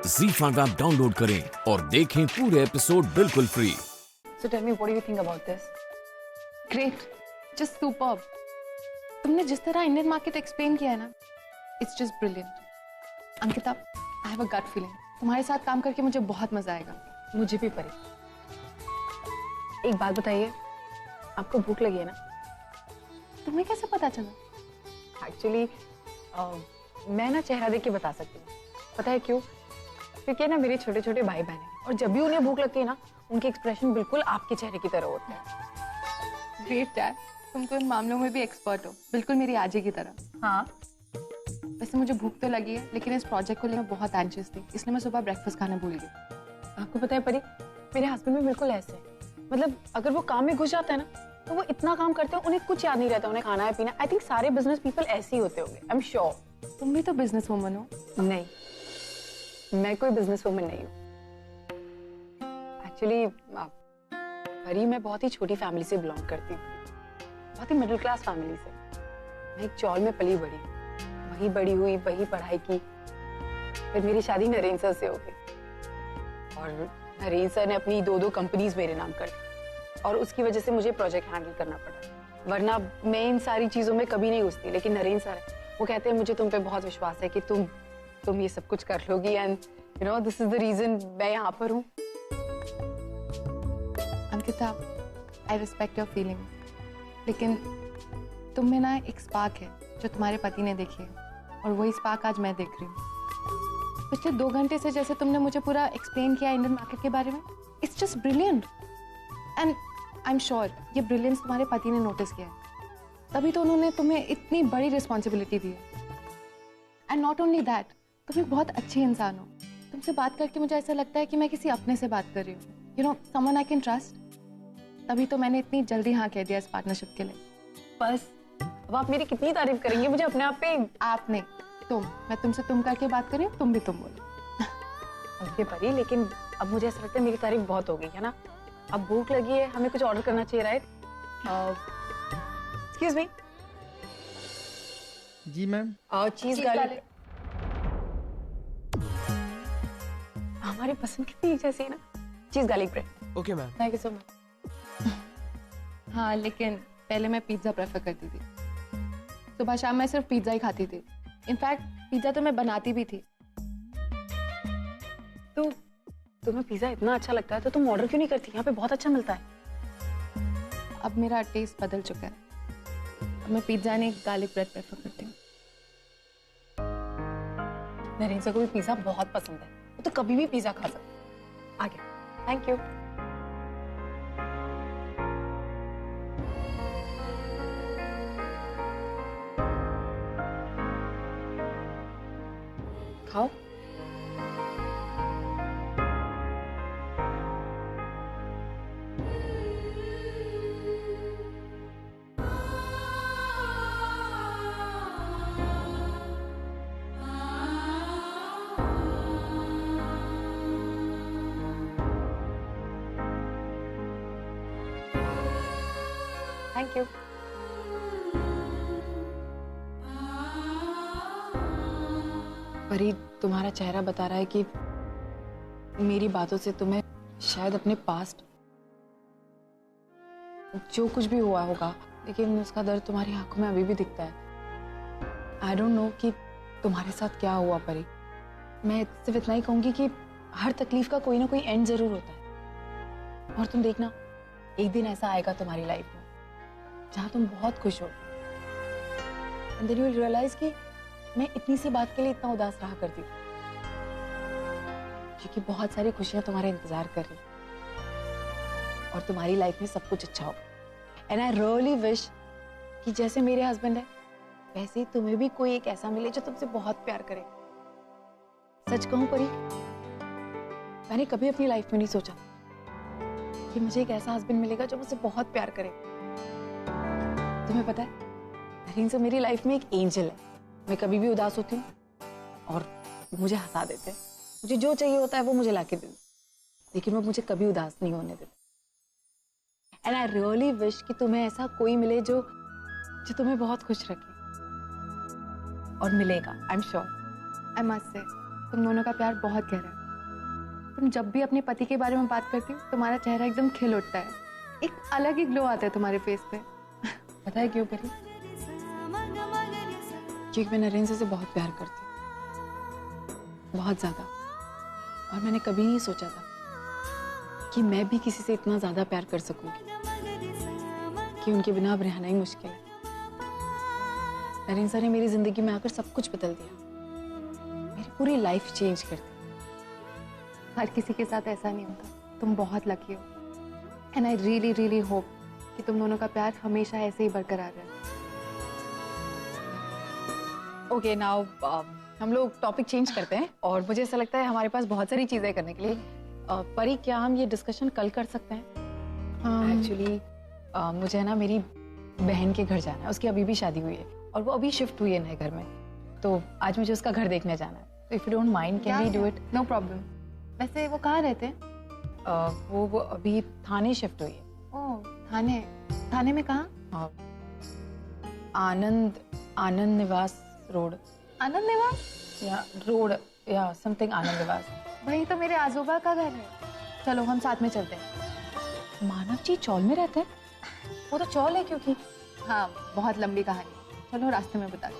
ZEE5 app download करें और देखें पूरे एपिसोड बिल्कुल free. So tell me, what do you think about this? Great, just superb. तुमने जिस तरह इंडियन मार्केट एक्सप्लेन किया है ना, it's just brilliant. Ankita, I have a gut feeling. तुम्हारे साथ काम करके मुझे बहुत मजा आएगा. मुझे भी परी। एक बात बताइए, आपको भूख लगी है ना? तुम्हें कैसे पता चला? Actually, मैं ना चेहरा देख के बता सकती हूँ। पता है क्यों? क्योंकि ना मेरे छोटे छोटे भाई बहन हैं और जब भी उन्हें भूख लगती है ना, उनके एक्सप्रेशन बिल्कुल आपके चेहरे की तरह होते हैं। Great यार, तुम तो इन मामलों में भी एक्सपर्ट हो, बिल्कुल मेरी आजी की तरह. हाँ। वैसे मुझे भूख तो लगी है, लेकिन इस प्रोजेक्ट को लेकर मैं बहुत एंशियस थी, इसलिए मैं सुबह ब्रेकफास्ट खाना भूल गई. आपको पता है परी, मेरे हस्बैंड भी बिल्कुल ऐसे हैं. मतलब अगर वो काम में घुस जाते हैं ना, तो वो इतना काम करते हैं, उन्हें कुछ याद नहीं रहता, उन्हें खाना है पीना. आई थिंक सारे बिजनेस पीपल ऐसे ही होते होंगे. I am sure. तुम भी तो बिजनेस वुमन हो. नहीं, मैं कोई बिजनेस वुमन नहीं हूँ. एक्चुअली परी, मैं बहुत ही छोटी फैमिली से बिलोंग करती हूँ, बहुत ही मिडिल क्लास फैमिली से. मैं एक चौल में पली बड़ी, वही बड़ी हुई, वही पढ़ाई की. फिर मेरी शादी नरेंद्र सर से हो गई और नरेंद्र सर ने अपनी 2 कंपनीज मेरे नाम कर दी और उसकी वजह से मुझे प्रोजेक्ट हैंडल करना पड़ा. वरना मैं इन सारी चीजों में कभी नहीं घुसती. लेकिन नरेंद्र सर वो कहते हैं मुझे तुम पे बहुत विश्वास है कि तुम ये सब कुछ कर लोगी and you know this is the reason मैं यहाँ पर हूँ. Ankita, I respect your feeling, लेकिन तुम में ना एक स्पार्क है जो तुम्हारे पति ने देखी है और वही स्पार्क आज मैं देख रही हूँ. पिछले 2 घंटे से जैसे तुमने मुझे पूरा एक्सप्लेन किया इंडियन मार्केट के बारे में, it's just brilliant. And I am sure ये ब्रिलियंस तुम्हारे पति ने नोटिस किया है, तभी तो उन्होंने तुम्हें इतनी बड़ी रिस्पॉन्सिबिलिटी दी है. एंड नॉट ओनली दैट, तुम एक बहुत अच्छी इंसान हो. तुमसे बात करके मुझे ऐसा लगता है कि मैं किसी अपने से बात कर रही हूँ. You know, someone I can trust. तभी तो मैंने इतनी जल्दी हाँ कह दिया इस पार्टनरशिप के लिए. बस अब आप मेरी कितनी तारीफ करेंगे? मुझे अपने आप पे. आप नहीं, तुम. मैं तुमसे तुम करके बात कर रही हूँ, तुम भी तुम बोलो. ओके परी, लेकिन अब मुझे ऐसा लगता है मेरी तारीफ बहुत हो गई है ना. अब भूख लगी है, हमें कुछ ऑर्डर करना चाहिए, राइट? Excuse me. जी मैम. Cheese garlic. हमारी पसंद कितनी जैसी है ना. Cheese garlic bread. Okay ma'am. Thank you so much. हाँ, लेकिन पहले मैं पिज्जा प्रेफर करती थी. सुबह शाम मैं सिर्फ पिज्जा ही खाती थी. इनफैक्ट पिज्जा तो मैं बनाती भी थी. तो तुम्हें पिज्जा इतना अच्छा लगता है तो तुम ऑर्डर क्यों नहीं करती? यहाँ पे बहुत अच्छा मिलता है. अब मेरा टेस्ट बदल चुका है. अब मैं पिज्जा नहीं गार्लिक ब्रेड प्रेफर करती हूँ. नरेंद्र को भी पिज्जा बहुत पसंद है, वो तो कभी भी पिज्जा खा सकता है. आगे. Thank you. खाओ. Thank you. परी, तुम्हारा चेहरा बता रहा है कि मेरी बातों से तुम्हें शायद अपने पास्ट जो कुछ भी हुआ होगा, लेकिन उसका दर्द तुम्हारी आंखों में अभी भी दिखता है. आई डोंट नो कि तुम्हारे साथ क्या हुआ परी. मैं सिर्फ इतना ही कहूंगी कि हर तकलीफ का कोई ना कोई एंड जरूर होता है. और तुम देखना, एक दिन ऐसा आएगा तुम्हारी लाइफ में जहां तुम बहुत खुश हो. And then you will realise कि मैं इतनी सी बात के लिए इतना उदास रहा करती थी, क्योंकि बहुत सारी खुशियां तुम्हारे इंतजार कर रही और तुम्हारी लाइफ में सब कुछ अच्छा होगा. एंड आई रियली विश कि जैसे मेरे हस्बैंड है वैसे ही तुम्हें भी कोई एक ऐसा मिले जो तुमसे बहुत प्यार करे. सच कहूं परी, मैंने कभी अपनी लाइफ में नहीं सोचा कि मुझे एक ऐसा हस्बैंड मिलेगा जो मुझसे बहुत प्यार करे. तुम्हें पता है, नरेंद्र मेरी लाइफ में एक एंजल है. मैं कभी भी उदास होती हूँ और मुझे हंसा देते हैं. मुझे जो चाहिए होता है वो मुझे लाके देते, लेकिन वो मुझे कभी उदास नहीं होने देते. एंड आई रियली विश कि तुम्हें ऐसा कोई मिले जो तुम्हें बहुत खुश रखे. और मिलेगा, I am sure. I must say तुम दोनों का प्यार बहुत गहरा है। तुम जब भी अपने पति के बारे में बात करती हो तुम्हारा चेहरा एकदम खिल उठता है, एक अलग ही ग्लो आता है तुम्हारे फेस पे। पता है क्यों परी? क्योंकि मैं नरेंद्र से बहुत प्यार करती हूँ, बहुत ज्यादा। और मैंने कभी नहीं सोचा था कि मैं भी किसी से इतना ज्यादा प्यार कर सकूंगी, कि उनके बिना अब रहना ही मुश्किल है। नरेंद्र सर ने मेरी जिंदगी में आकर सब कुछ बदल दिया, मेरी पूरी लाइफ चेंज कर दी। हर किसी के साथ ऐसा नहीं होता, तुम बहुत लकी हो। And I really really hope कि तुम दोनों का प्यार हमेशा ऐसे ही बरकरार रहे। ओके नाउ हम लोग टॉपिक चेंज करते हैं, और मुझे ऐसा लगता है हमारे पास बहुत सारी चीजें करने के लिए। परी, क्या हम ये डिस्कशन कल कर सकते हैं? एक्चुअली मुझे ना मेरी बहन के घर जाना है, उसकी अभी भी शादी हुई है और वो अभी शिफ्ट हुई है नए घर में, तो आज मुझे उसका घर देखने जाना है। तो if you don't mind can we do it? No problem. वैसे वो कहाँ रहते हैं? वो अभी थाने शिफ्ट हुई है। ओह, थाने। थाने में कहाँ? आनंद निवास रोड। आनंद निवास या रोड या समथिंग आनंद निवास। वही तो मेरे आजोबा का घर है। चलो हम साथ में चलते हैं। मानव जी चौल में रहते हैं? वो तो चौल है क्योंकि। हाँ, बहुत लंबी कहानी है, चलो रास्ते में बता दूँ।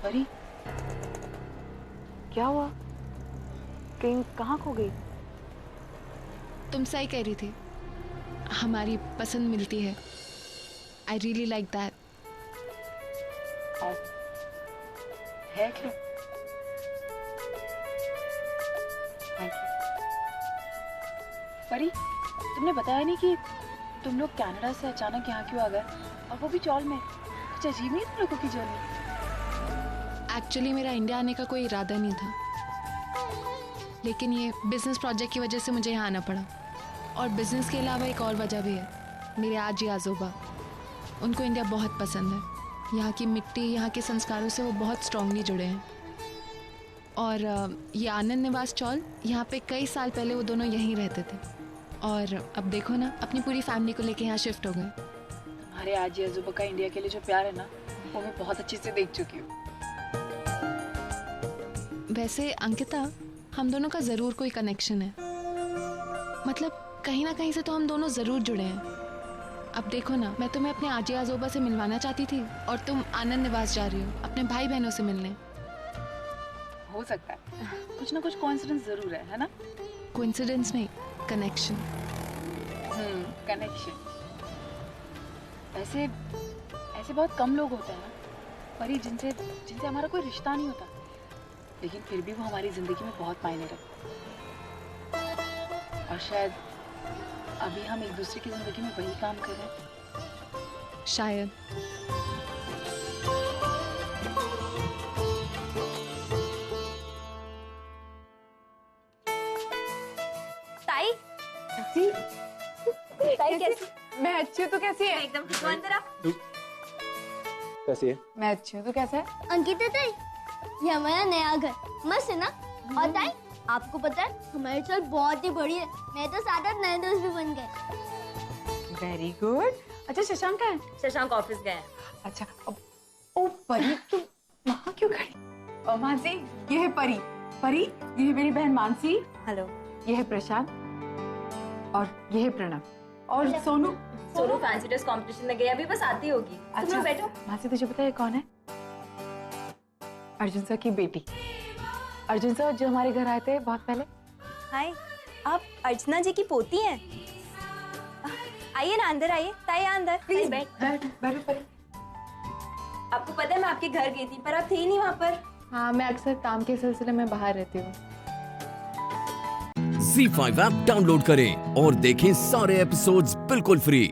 परी, क्या हुआ? कहीं कहाँ खो गई? तुम सही कह रही थी, हमारी पसंद मिलती है। I really like that. है क्या? Thank you. परी, तुमने बताया नहीं कि तुम लोग कनाडा से अचानक यहाँ क्यों आ गए, और वो भी चौल में? कुछ अजीब नहीं तुम लोगों की जर्नी? एक्चुअली मेरा इंडिया आने का कोई इरादा नहीं था, लेकिन ये बिजनेस प्रोजेक्ट की वजह से मुझे यहाँ आना पड़ा। और बिजनेस के अलावा एक और वजह भी है, मेरे आजी आजोबा, उनको इंडिया बहुत पसंद है। यहाँ की मिट्टी, यहाँ के संस्कारों से वो बहुत स्ट्रांगली जुड़े हैं। और ये आनंद निवास चौल, यहाँ पे कई साल पहले वो दोनों यहीं रहते थे, और अब देखो ना, अपनी पूरी फैमिली को लेके यहाँ शिफ्ट हो गए। तुम्हारे आजी आजोबा का इंडिया के लिए जो प्यार है ना, वो मैं बहुत अच्छे से देख चुकी हूँ। वैसे अंकिता, हम दोनों का ज़रूर कोई कनेक्शन है, मतलब कहीं ना कहीं से तो हम दोनों ज़रूर जुड़े हैं। अब देखो ना, मैं तुम्हें अपने आजी आजोबा से मिलवाना चाहती थी और तुम आनंद निवास जा रही हो अपने भाई बहनों से मिलने। हो सकता है, कुछ ना कुछ कोइंसिडेंस जरूर है ना? कोइंसिडेंस नहीं, कनेक्शन। कनेक्शन। ऐसे बहुत कम लोग होते हैं ना परी, जिनसे हमारा कोई रिश्ता नहीं होता, लेकिन फिर भी वो हमारी जिंदगी में बहुत मायने रखते हैं। और शायद अभी हम एक दूसरे की जिंदगी में वही काम कर रहे हैं। शायद। ताई, ताई कैसी? मैं अच्छी हूँ, तू कैसी है? एकदम ठीक हूँ। अंदर आ। कैसी है? मैं अच्छी हूँ, तू कैसा है? अंकिता ताई, ये हमारा नया घर मस्त है ना? और ताई, आपको पता है हमारी चल बहुत ही बड़ी है, मैं तो 7-8 नए दोस्त भी बन गए। Very good. अच्छा, शशांक कहाँ है? शशांक ऑफिस गया है। अच्छा, अब ओ परी, तू वहाँ क्यों खड़ी? मानसी, ये है परी। परी, ये है मेरी बहन मानसी। हेलो। ये है प्रशांत, और ये है प्रणव, और Sonu. Sonu fancy dress competition में गया, अभी बस आती होगी। तुम लोग बैठो। मानसी, तुझे पता है कौन है? अर्जुन सर की बेटी। अर्जुन सर जो हमारे घर आए थे बहुत पहले। हाय, आप अर्चना जी की पोती हैं? आइए ना, अंदर आइए। ताई अंदर प्लीज। बैठो परी। आपको पता है मैं आपके घर गई थी पर आप थे ही नहीं वहाँ पर। हाँ, मैं अक्सर काम के सिलसिले में बाहर रहती हूँ। ZEE5 ऐप डाउनलोड करें और देखें सारे एपिसोड्स बिल्कुल फ्री।